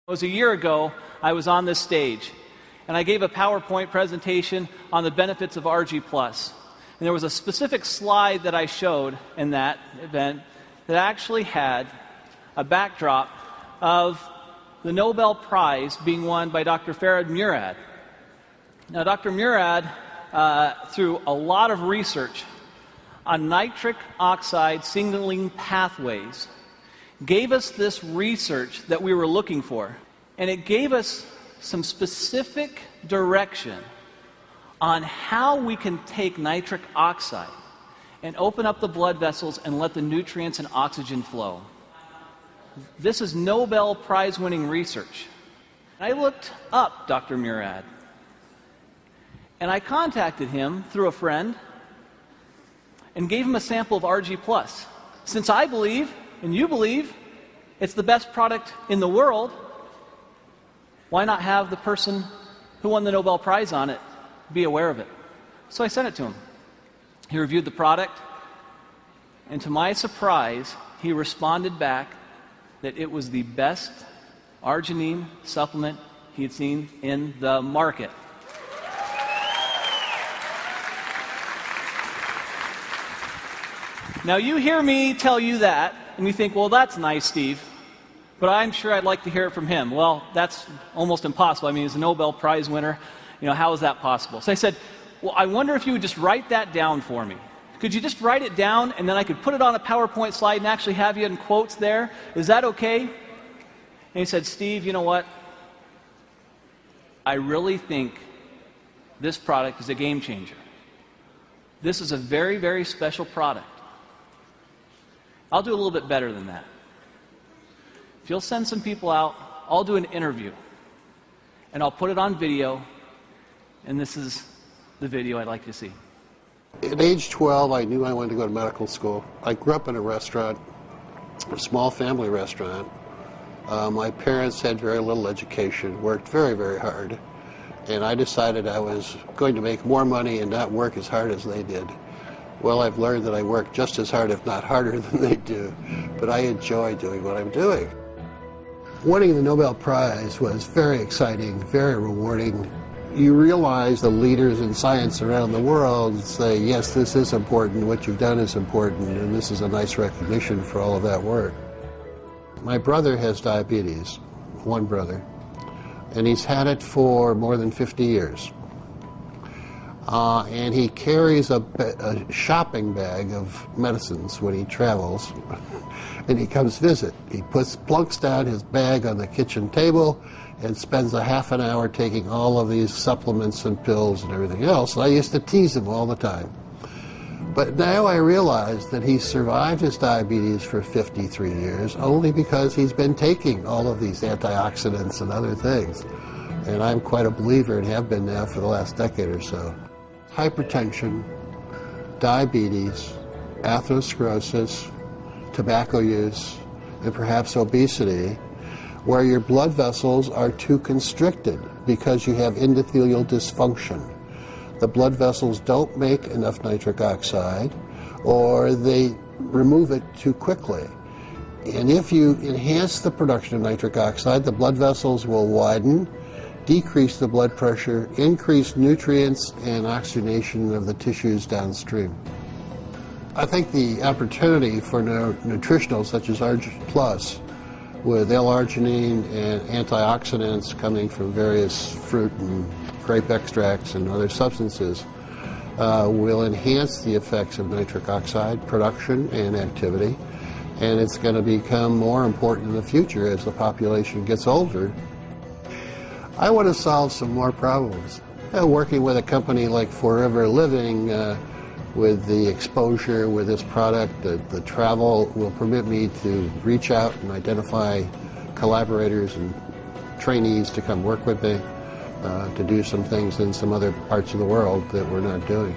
It was a year ago, I was on this stage, and I gave a PowerPoint presentation on the benefits of ARGI+. And there was a specific slide that I showed in that event that actually had a backdrop of the Nobel Prize being won by Dr. Ferid Murad. Now, Dr. Murad, through a lot of research on nitric oxide signaling pathways, gave us this research that we were looking for. And it gave us some specific direction on how we can take nitric oxide and open up the blood vessels and let the nutrients and oxygen flow. This is Nobel Prize winning research. I looked up Dr. Murad, and I contacted him through a friend and gave him a sample of ARGI+. Since I believe, and you believe, it's the best product in the world, why not have the person who won the Nobel Prize on it be aware of it? So I sent it to him. He reviewed the product, and to my surprise, he responded back that it was the best arginine supplement he had seen in the market. Now, you hear me tell you that, and you think, well, that's nice, Steve, but I'm sure I'd like to hear it from him. Well, that's almost impossible. I mean, he's a Nobel Prize winner. You know, how is that possible? So I said, well, I wonder if you would just write that down for me. Could you just write it down, and then I could put it on a PowerPoint slide and actually have you in quotes there? Is that okay? And he said, Steve, you know what? I really think this product is a game changer. This is a very, very special product. I'll do a little bit better than that. If you'll send some people out, I'll do an interview, and I'll put it on video, and this is the video I'd like to see. At age 12, I knew I wanted to go to medical school. I grew up in a restaurant, a small family restaurant. My parents had very little education, worked very, very hard, and I decided I was going to make more money and not work as hard as they did. Well, I've learned that I work just as hard, if not harder, than they do, but I enjoy doing what I'm doing. Winning the Nobel Prize was very exciting, very rewarding. You realize the leaders in science around the world say, yes, this is important, what you've done is important, and this is a nice recognition for all of that work. My brother has diabetes, one brother, and he's had it for more than 50 years. And he carries a shopping bag of medicines when he travels, and he comes visit. He plunks down his bag on the kitchen table and spends a half an hour taking all of these supplements and pills and everything else. And I used to tease him all the time. But now I realize that he survived his diabetes for 53 years only because he's been taking all of these antioxidants and other things. And I'm quite a believer and have been now for the last decade or so. Hypertension, diabetes, atherosclerosis, tobacco use, and perhaps obesity, where your blood vessels are too constricted because you have endothelial dysfunction. The blood vessels don't make enough nitric oxide, or they remove it too quickly. And if you enhance the production of nitric oxide, the blood vessels will widen, decrease the blood pressure, increase nutrients and oxygenation of the tissues downstream. I think the opportunity for nutritionals such as ARGI+, with L-arginine and antioxidants coming from various fruit and grape extracts and other substances, will enhance the effects of nitric oxide production and activity, and it's going to become more important in the future as the population gets older. I want to solve some more problems. Working with a company like Forever Living, with the exposure with this product, the travel will permit me to reach out and identify collaborators and trainees to come work with me, to do some things in some other parts of the world that we're not doing.